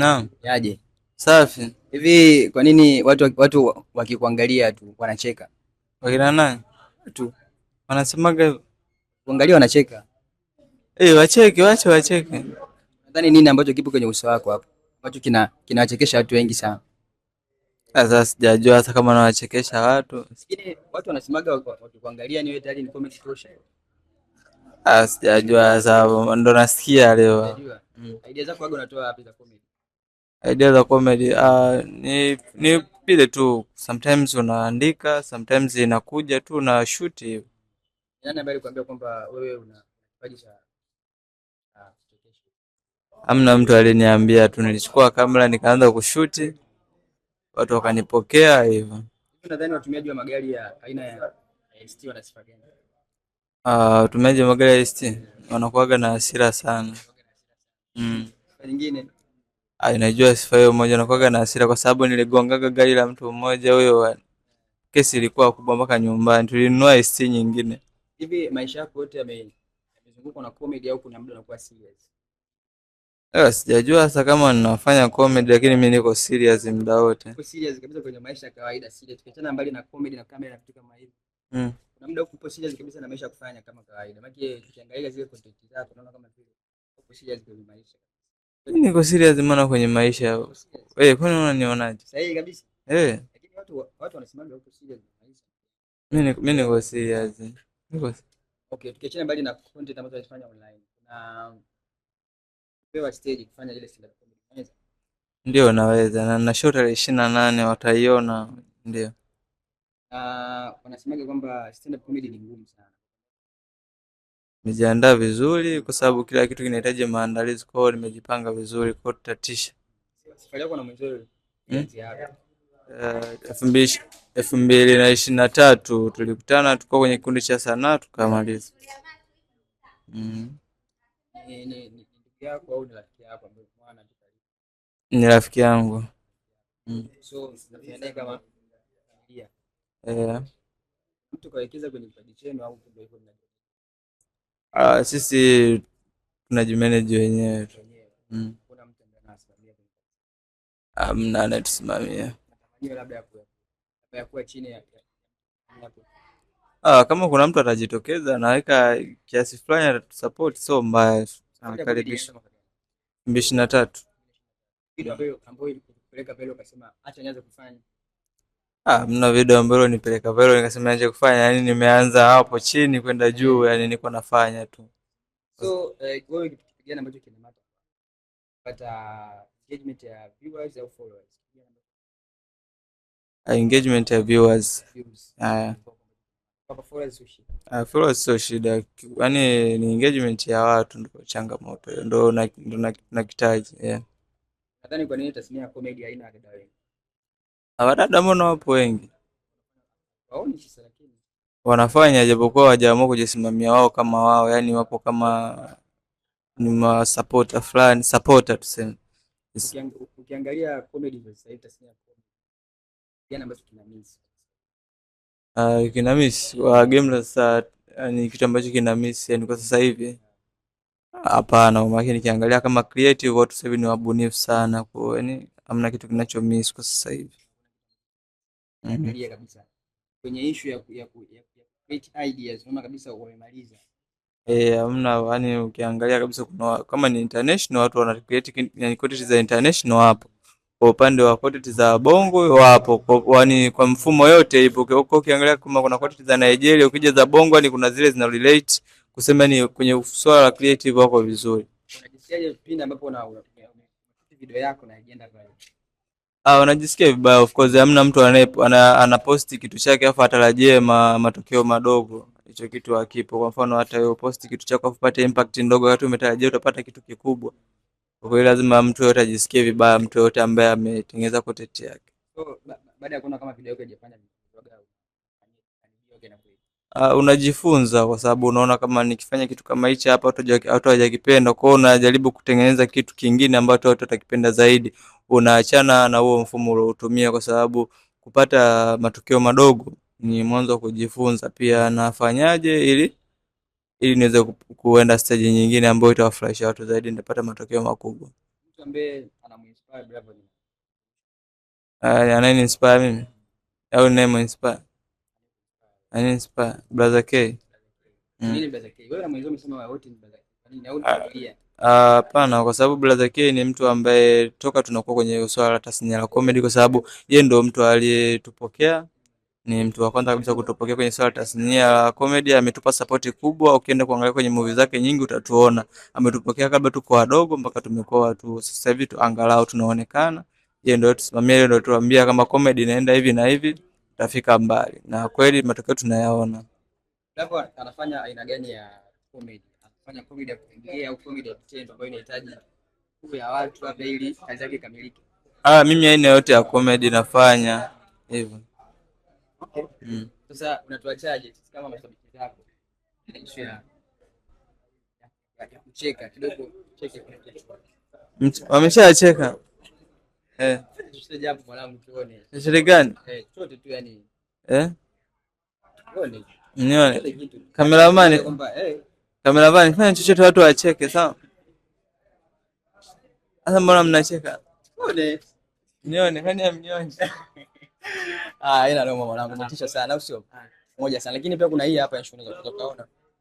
Naam. Yaje? Safi. Hivi kwa nini watu wakikuangalia tu wanacheka? Wakina nani? Watu Wanasemaga hivyo. kuangalia wanacheka. Wacheke, wache wacheke. Nadhani nini ambacho kipo kwenye uso wako hapo ambacho kinawachekesha watu wengi sana? Sasa sijajua hata kama nawachekesha watu. Lakini watu wanasemaga wakikuangalia ni wewe tayari ni comedy tosha. Sijajua sasa ndo nasikia leo. Unajua? Idea zako waga unatoa wapi za comedy? Idea za comedy ni vile tu, sometimes unaandika, sometimes inakuja tu na shoot hivi. Nani ambaye alikwambia kwamba wewe una kipaji cha kuchekesha? Hamna mtu aliniambia tu, nilichukua kamera nikaanza kushoot, watu wakanipokea hivyo. Nadhani watumiaji wa magari ya aina ya ST wana sifa gani? Watumiaji wa magari ya ST wanakuwaga na hasira sana. Nyingine Inajua sifa hiyo moja, nakuwaga na hasira kwa sababu niligongaga gari la mtu mmoja huyo, kesi ilikuwa kubwa mpaka nyumbani, tulinunua ST nyingine. Hivi maisha yako yote yamezungukwa na comedy au kuna muda unakuwa serious? Sijajua hasa kama ninafanya comedy, lakini mimi niko serious muda wote. Uko serious kabisa kwenye maisha ya kawaida, serious. Tukiachana mbali na comedy na kamera na vitu kama hivyo. Kuna muda uko serious kabisa na maisha kufanya kama kawaida. Maana tukiangalia zile content zako tunaona kama vile uko serious kwenye maisha. Mimi niko serious maana kwenye maisha. Wewe kwani unanionaje? Sahihi kabisa. Lakini watu wanasemaga uko serious kwenye maisha. Mimi niko serious. Okay, tukiachana mbali na content ambazo unafanya online. Kuna pewa stage kufanya ile stand up comedy. Ndio naweza, na show tarehe 28 wataiona, ndio. Wanasemaga kwamba stand up comedy ni ngumu sana. Nijiandaa vizuri kwa sababu kila kitu kinahitaji maandalizi, kwa hiyo nimejipanga vizuri, kwa tutasha. Safari yako na mwenzio ziara 2023 tulikutana, tuko kwenye kikundi cha sanaa tukamaliza. Ni ndugu yako au ni rafiki yako ambaye mwana? Ni rafiki yangu. So nafikiria kama familia. Mtu kawekeza kwenye kipaji chenu au ndio hivyo mnajua? Sisi tunajimanage wenyewe. Kuna mtu ambaye anasimamia? Amna anayetusimamia. Hiyo labda ya kuwa chini ya kama kuna mtu atajitokeza anaweka kiasi fulani atatusupport, so mbaya. Anakaribisha 2023. Video ambayo ilikupeleka pale ukasema acha nianze kufanya. Mna video ambayo nipeleka pale nikasema nianze kufanya, yani nimeanza hapo chini kwenda juu, yani niko nafanya tu. So wewe kitu gani ambacho kinamata kupata engagement ya viewers au followers? Engagement ya viewers. Kwa followers sio shida. Followers sio shida, yani ni engagement ya watu ndio changamoto, ndio nakitaji. Nadhani kwa nini tasnia ya comedy haina dada wengi? Wadada mbona wapo wengi? Waoni sasa, lakini wanafanya japokuwa hawajaamua kujisimamia wao kama wao, yani wapo kama ni ma supporter fulani, supporter tuseme. Ukiangalia comedy sasa hivi tasnia ya comedy yana ambacho kina miss. Kina miss wa game sasa, yani kitu ambacho kina miss yani kwa sasa hivi. Hapana, maana nikiangalia kama creative watu sasa hivi ni wabunifu sana, kwa yani hamna kitu kinacho miss kwa sasa hivi. Angalia kabisa kwenye issue ya create ideas, unaona kabisa wamemaliza. Hamna, yani ukiangalia kabisa kuna kama ni international watu wana create yani content za international hapo. Kwa upande wa content za bongo wapo, yani kwa mfumo yote ipo. Ukiangalia kama kuna content za Nigeria, ukija za bongo ni kuna zile zina relate, kusema ni kwenye swala la creative wako vizuri. Unajisikiaje pindi ambapo una video yako na agenda pale? Unajisikia vibaya, of course hamna mtu anaposti kitu chake afa atarajie matokeo madogo. Hicho kitu hakipo. Kwa mfano hata wewe posti kitu chako upate impact ndogo, watu umetarajia utapata kitu kikubwa. Kwa hiyo lazima mtu yote ajisikie vibaya, mtu yote ambaye ametengeneza content yake. So baada ya kuona kama video yako haijafanya unajifunza kwa sababu unaona kama nikifanya kitu kama hichi hapa watu hawajakipenda, kwa hiyo unajaribu kutengeneza kitu kingine ambacho watu watakipenda zaidi. Unaachana na huo mfumo uliotumia, kwa sababu kupata matokeo madogo ni mwanzo wa kujifunza. Pia nafanyaje ili niweze kuenda stage nyingine ambayo itawafurahisha watu zaidi, nitapata matokeo makubwa. Mtu mtu ambaye anamuinspire Bravo ni Anani inspire mimi au name inspire? Anani inspire Brother K. nini Brother K? Wewe na mwenzo umesema wote ni Brother K. Kwa nini au ni familia? Hapana, kwa sababu Brother K ni mtu ambaye toka tunakuwa kwenye swala la tasnia la comedy, kwa sababu yeye ndo mtu aliyetupokea, ni mtu wa kwanza kabisa kutupokea kwenye swala la tasnia la comedy. Ametupa support kubwa, ukienda kuangalia kwenye movie zake nyingi utatuona ametupokea kabla tuko wadogo mpaka tumekuwa watu sasa hivi tu angalau tunaonekana. Yeye ndio tusimamia, yeye ndio tuambia kama comedy inaenda hivi na hivi tutafika mbali, na kweli matokeo tunayaona. Bravo anafanya aina gani ya comedy? Anafanya comedy ya kuongea au comedy ya vitendo ambayo inahitaji nguvu ya watu hapa ili kazi yake ikamilike? Mimi aina yote ya comedy nafanya hivyo. Okay. Sasa unatuachaje sisi kama mashabiki zako? Kucheka kidogo, cheke kwa kichwa. Wameshacheka. Tusije hapo mwanangu tuone. Shida gani? Chote tu yani. Tuone. Nione. Cameraman fanya chochote watu wacheke, sawa? Sasa mbona mnacheka? Tuone. Nione, kwani amnione? Ila ndio mwanangu umetisha sana au sio? Moja sana, lakini pia kuna hii hapa ya shule za kutokaona.